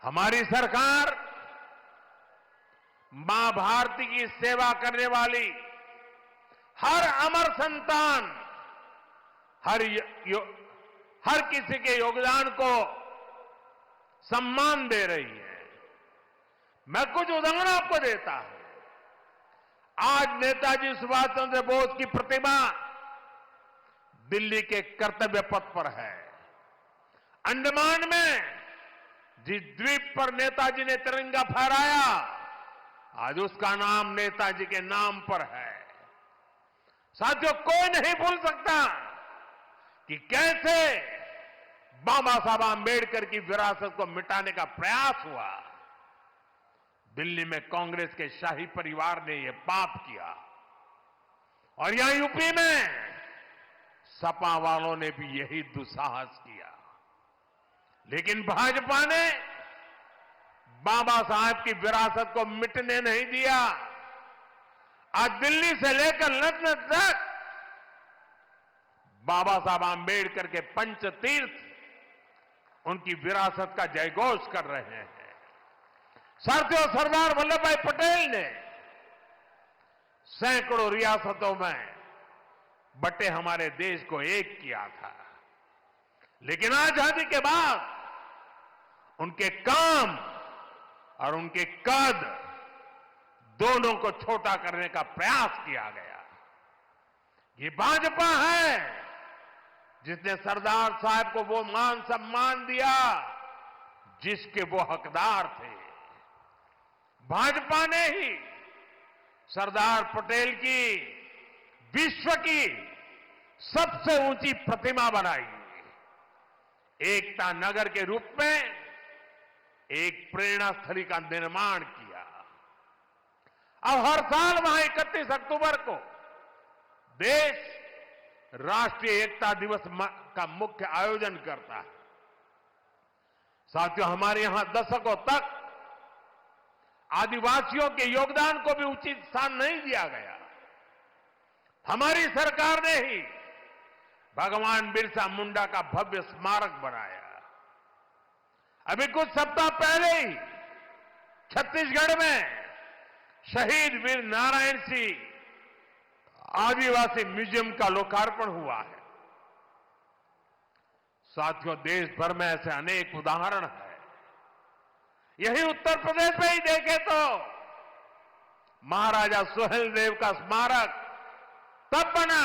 हमारी सरकार मां भारती की सेवा करने वाली हर अमर संतान, हर किसी के योगदान को सम्मान दे रही है। मैं कुछ उदाहरण आपको देता हूं। आज नेताजी सुभाष चंद्र बोस की प्रतिमा दिल्ली के कर्तव्य पथ पर है। अंडमान में जिस द्वीप पर नेताजी ने तिरंगा फहराया, आज उसका नाम नेताजी के नाम पर है। साथियों, कोई नहीं भूल सकता कि कैसे बाबा साहब आंबेडकर की विरासत को मिटाने का प्रयास हुआ। दिल्ली में कांग्रेस के शाही परिवार ने यह पाप किया और यहां यूपी में सपा वालों ने भी यही दुस्साहस किया। लेकिन भाजपा ने बाबा साहब की विरासत को मिटने नहीं दिया। आज दिल्ली से लेकर लखनऊ तक बाबा साहब आंबेडकर के पंचतीर्थ उनकी विरासत का जयघोष कर रहे हैं। साथियों, सरदार वल्लभ भाई पटेल ने सैकड़ों रियासतों में बटे हमारे देश को एक किया था। लेकिन आजादी के बाद उनके काम और उनके कद दोनों को छोटा करने का प्रयास किया गया। ये भाजपा है जिसने सरदार साहब को वो मान सम्मान दिया जिसके वो हकदार थे। भाजपा ने ही सरदार पटेल की विश्व की सबसे ऊंची प्रतिमा बनाई, एकता नगर के रूप में एक प्रेरणा स्थली का निर्माण किया। अब हर साल वहां 31 अक्टूबर को देश राष्ट्रीय एकता दिवस का मुख्य आयोजन करता है। साथियों, हमारे यहां दशकों तक आदिवासियों के योगदान को भी उचित स्थान नहीं दिया गया। हमारी सरकार ने ही भगवान बिरसा मुंडा का भव्य स्मारक बनाया। अभी कुछ सप्ताह पहले ही छत्तीसगढ़ में शहीद वीर नारायण सिंह आदिवासी म्यूजियम का लोकार्पण हुआ है। साथियों, देश भर में ऐसे अनेक उदाहरण हैं। यही उत्तर प्रदेश में ही देखें तो महाराजा सुहेलदेव का स्मारक तब बना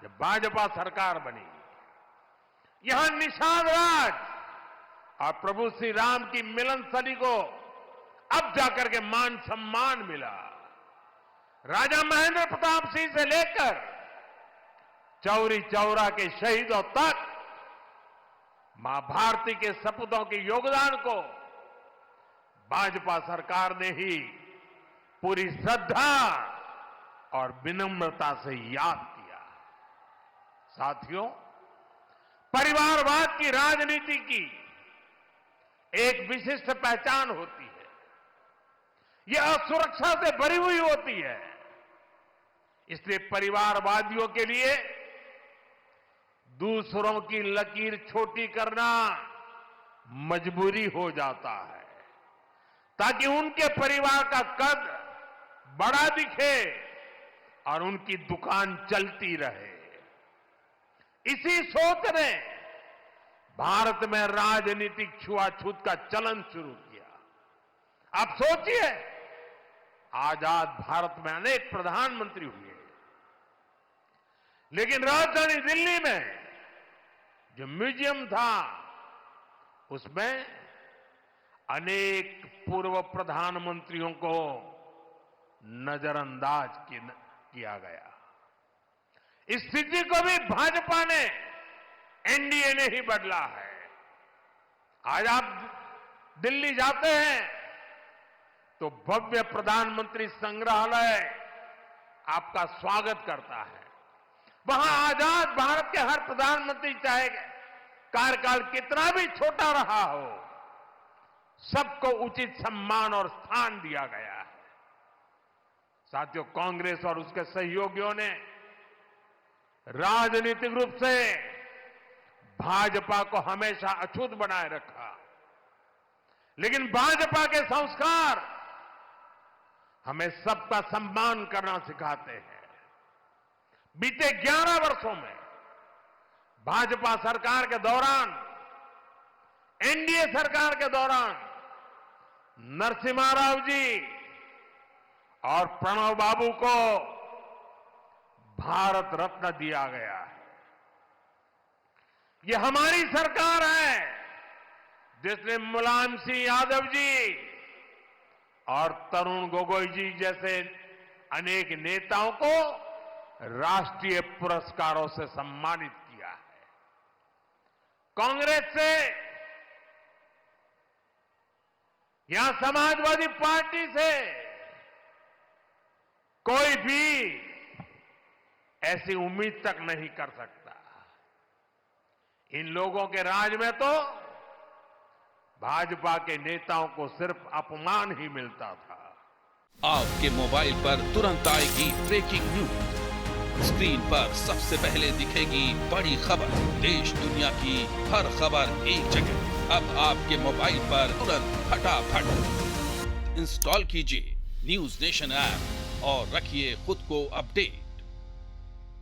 जब भाजपा सरकार बनी। यहां निषाद राज और प्रभु श्री राम की मिलन स्थली को अब जाकर के मान सम्मान मिला। राजा महेंद्र प्रताप सिंह से लेकर चौरी चौरा के शहीदों तक मां भारती के सपूतों के योगदान को भाजपा सरकार ने ही पूरी श्रद्धा और विनम्रता से याद किया। साथियों, परिवारवाद की राजनीति की एक विशिष्ट पहचान होती है। यह असुरक्षा से भरी हुई होती है। इसलिए परिवारवादियों के लिए दूसरों की लकीर छोटी करना मजबूरी हो जाता है ताकि उनके परिवार का कद बड़ा दिखे और उनकी दुकान चलती रहे। इसी सोच ने भारत में राजनीतिक छुआछूत का चलन शुरू किया। आप सोचिए, आजाद भारत में अनेक प्रधानमंत्री हुए, लेकिन राजधानी दिल्ली में जो म्यूजियम था उसमें अनेक पूर्व प्रधानमंत्रियों को नजरअंदाज किया गया। इस स्थिति को भी भाजपा ने, एनडीए ने ही बदला है। आज आप दिल्ली जाते हैं तो भव्य प्रधानमंत्री संग्रहालय आपका स्वागत करता है। वहां आजाद भारत के हर प्रधानमंत्री, चाहे कार्यकाल कितना भी छोटा रहा हो, सबको उचित सम्मान और स्थान दिया गया है। साथियों, कांग्रेस और उसके सहयोगियों ने राजनीतिक रूप से भाजपा को हमेशा अछूत बनाए रखा। लेकिन भाजपा के संस्कार हमें सबका सम्मान करना सिखाते हैं। बीते 11 वर्षों में भाजपा सरकार के दौरान, एनडीए सरकार के दौरान नरसिम्हा राव जी और प्रणब बाबू को भारत रत्न दिया गया है। ये हमारी सरकार है जिसने मुलायम सिंह यादव जी और तरुण गोगोई जी जैसे अनेक नेताओं को राष्ट्रीय पुरस्कारों से सम्मानित किया है। कांग्रेस से या समाजवादी पार्टी से कोई भी ऐसी उम्मीद तक नहीं कर सकता। इन लोगों के राज में तो भाजपा के नेताओं को सिर्फ अपमान ही मिलता था। आपके मोबाइल पर तुरंत आएगी ब्रेकिंग न्यूज। स्क्रीन पर सबसे पहले दिखेगी बड़ी खबर। देश दुनिया की हर खबर एक जगह। अब आपके मोबाइल पर तुरंत फटाफट इंस्टॉल कीजिए न्यूज नेशन ऐप और रखिए खुद को अपडेट।